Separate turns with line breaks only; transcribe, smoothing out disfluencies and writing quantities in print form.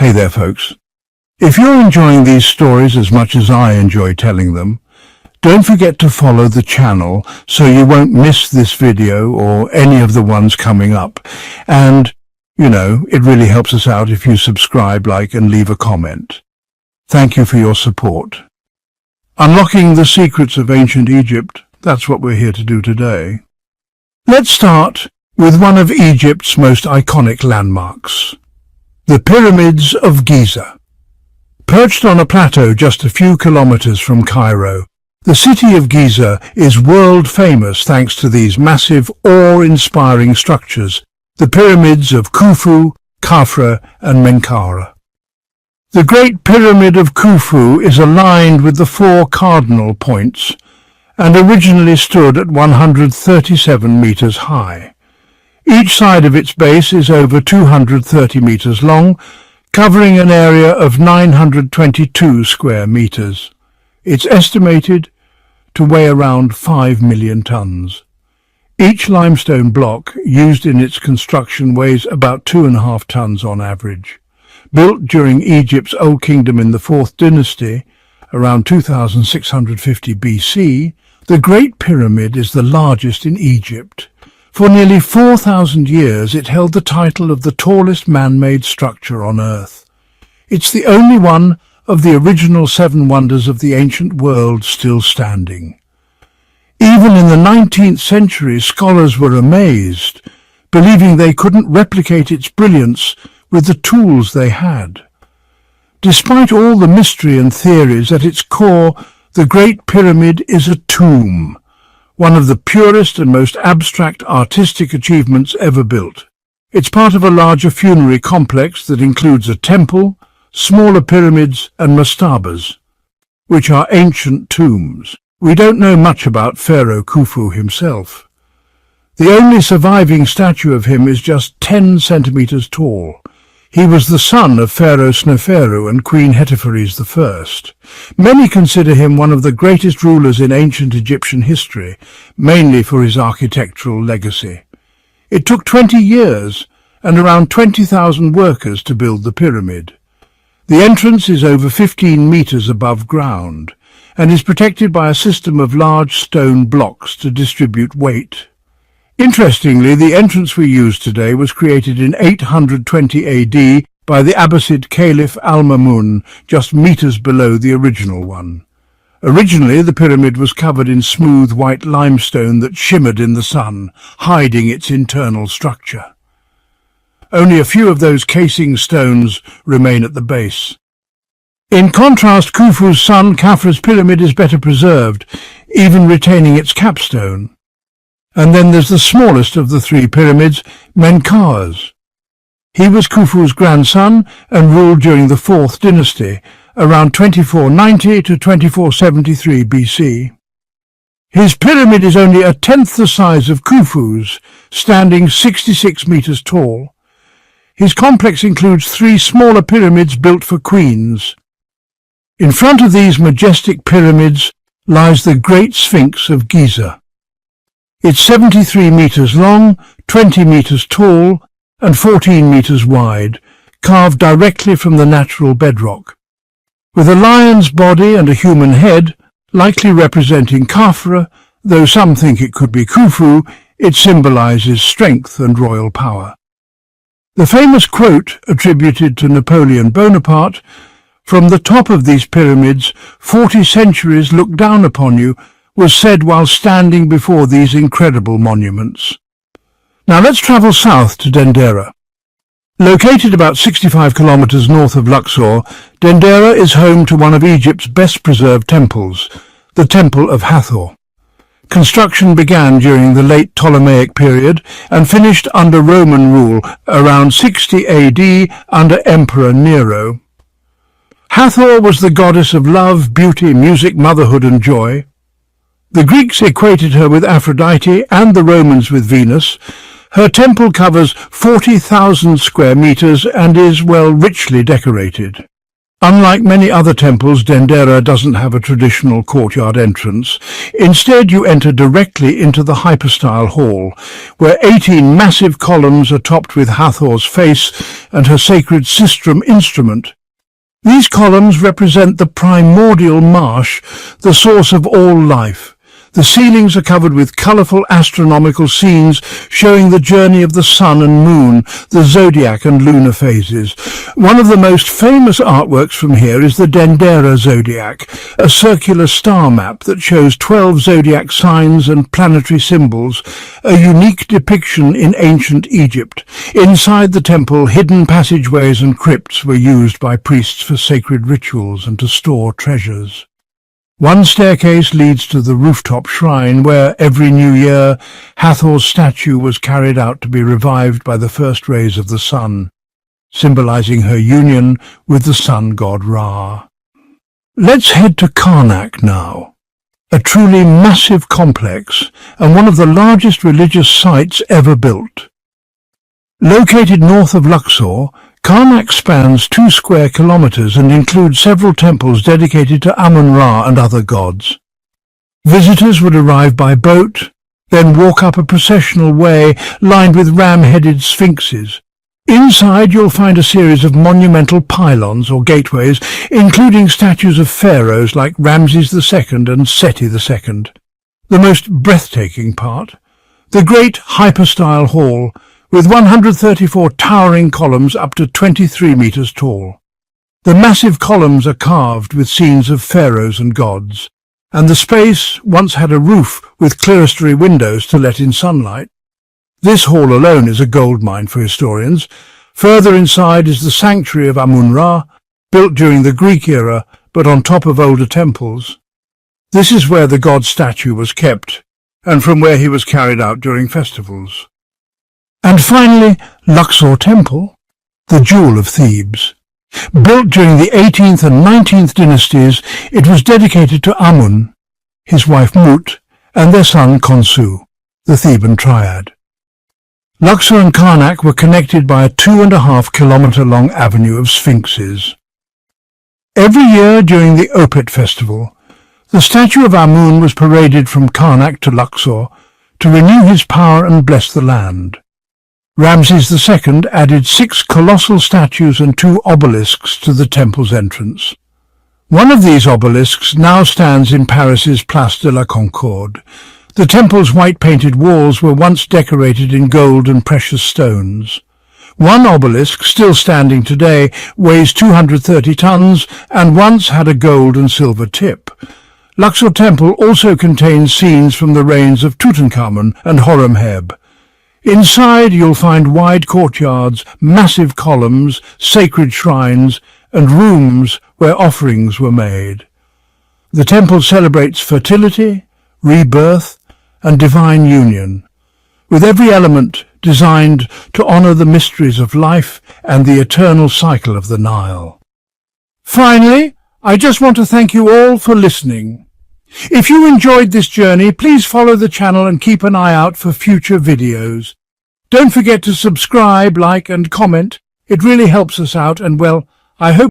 Hey there, folks. If you're enjoying these stories as much as I enjoy telling them, don't forget to follow the channel so you won't miss this video or any of the ones coming up. And, it really helps us out if you subscribe, like, and leave a comment. Thank you for your support. Unlocking the secrets of ancient Egypt, that's what we're here to do today. Let's start with one of Egypt's most iconic landmarks, the Pyramids of Giza. Perched on a plateau just a few kilometers from Cairo, the city of Giza is world famous thanks to these massive, awe-inspiring structures, the Pyramids of Khufu, Khafra, and Menkaure. The Great Pyramid of Khufu is aligned with the four cardinal points and originally stood at 137 meters high. Each side of its base is over 230 meters long, covering an area of 922 square meters. It's estimated to weigh around 5 million tons. Each limestone block used in its construction weighs about 2.5 tons on average. Built during Egypt's Old Kingdom in the 4th dynasty, around 2650 BC, the Great Pyramid is the largest in Egypt. For nearly 4,000 years it held the title of the tallest man-made structure on Earth. It's the only one of the original 7 wonders of the ancient world still standing. Even in the 19th century, scholars were amazed, believing they couldn't replicate its brilliance with the tools they had. Despite all the mystery and theories, at its core, the Great Pyramid is a tomb, one of the purest and most abstract artistic achievements ever built. It's part of a larger funerary complex that includes a temple, smaller pyramids, and mastabas, which are ancient tombs. We don't know much about Pharaoh Khufu himself. The only surviving statue of him is just 10 centimeters tall. He was the son of Pharaoh Sneferu and Queen Hetepheres I. Many consider him one of the greatest rulers in ancient Egyptian history, mainly for his architectural legacy. It took 20 years and around 20,000 workers to build the pyramid. The entrance is over 15 meters above ground and is protected by a system of large stone blocks to distribute weight. Interestingly, the entrance we use today was created in 820 AD by the Abbasid Caliph Al-Mamun, just meters below the original one. Originally, the pyramid was covered in smooth white limestone that shimmered in the sun, hiding its internal structure. Only a few of those casing stones remain at the base. In contrast, Khufu's son Khafra's pyramid is better preserved, even retaining its capstone. And then there's the smallest of the 3 pyramids, Menkaure's. He was Khufu's grandson and ruled during the 4th dynasty, around 2490 to 2473 BC. His pyramid is only 1/10 the size of Khufu's, standing 66 meters tall. His complex includes 3 smaller pyramids built for queens. In front of these majestic pyramids lies the Great Sphinx of Giza. It's 73 meters long, 20 meters tall, and 14 meters wide, carved directly from the natural bedrock. With a lion's body and a human head, likely representing Khafra, though some think it could be Khufu, it symbolizes strength and royal power. The famous quote attributed to Napoleon Bonaparte, "From the top of these pyramids, 40 centuries look down upon you," was said while standing before these incredible monuments. Now let's travel south to Dendera. Located about 65 kilometers north of Luxor, Dendera is home to one of Egypt's best-preserved temples, the Temple of Hathor. Construction began during the late Ptolemaic period and finished under Roman rule around 60 AD under Emperor Nero. Hathor was the goddess of love, beauty, music, motherhood, and joy. The Greeks equated her with Aphrodite and the Romans with Venus. Her temple covers 40,000 square meters and is, richly decorated. Unlike many other temples, Dendera doesn't have a traditional courtyard entrance. Instead, you enter directly into the hypostyle hall, where 18 massive columns are topped with Hathor's face and her sacred sistrum instrument. These columns represent the primordial marsh, the source of all life. The ceilings are covered with colourful astronomical scenes showing the journey of the sun and moon, the zodiac and lunar phases. One of the most famous artworks from here is the Dendera zodiac, a circular star map that shows 12 zodiac signs and planetary symbols, a unique depiction in ancient Egypt. Inside the temple, hidden passageways and crypts were used by priests for sacred rituals and to store treasures. One staircase leads to the rooftop shrine where, every new year, Hathor's statue was carried out to be revived by the first rays of the sun, symbolizing her union with the sun god Ra. Let's head to Karnak now, a truly massive complex and one of the largest religious sites ever built. Located north of Luxor, Karnak spans 2 square kilometers and includes several temples dedicated to Amun-Ra and other gods. Visitors would arrive by boat, then walk up a processional way lined with ram-headed sphinxes. Inside you'll find a series of monumental pylons or gateways, including statues of pharaohs like Ramses II and Seti II. The most breathtaking part, the great hypostyle hall, with 134 towering columns up to 23 meters tall. The massive columns are carved with scenes of pharaohs and gods, and the space once had a roof with clerestory windows to let in sunlight. This hall alone is a goldmine for historians. Further inside is the sanctuary of Amun-Ra, built during the Greek era but on top of older temples. This is where the god statue was kept, and from where he was carried out during festivals. And finally, Luxor Temple, the jewel of Thebes. Built during the 18th and 19th dynasties, it was dedicated to Amun, his wife Mut, and their son Khonsu, the Theban triad. Luxor and Karnak were connected by a 2.5-kilometer-long avenue of sphinxes. Every year during the Opet festival, the statue of Amun was paraded from Karnak to Luxor to renew his power and bless the land. Ramses II added 6 colossal statues and 2 obelisks to the temple's entrance. One of these obelisks now stands in Paris's Place de la Concorde. The temple's white-painted walls were once decorated in gold and precious stones. One obelisk, still standing today, weighs 230 tons and once had a gold and silver tip. Luxor Temple also contains scenes from the reigns of Tutankhamun and Horemheb. Inside you'll find wide courtyards, massive columns, sacred shrines, and rooms where offerings were made. The temple celebrates fertility, rebirth, and divine union, with every element designed to honor the mysteries of life and the eternal cycle of the Nile. Finally, I just want to thank you all for listening. If you enjoyed this journey, please follow the channel and keep an eye out for future videos. Don't forget to subscribe, like and comment. It really helps us out and, well, I hope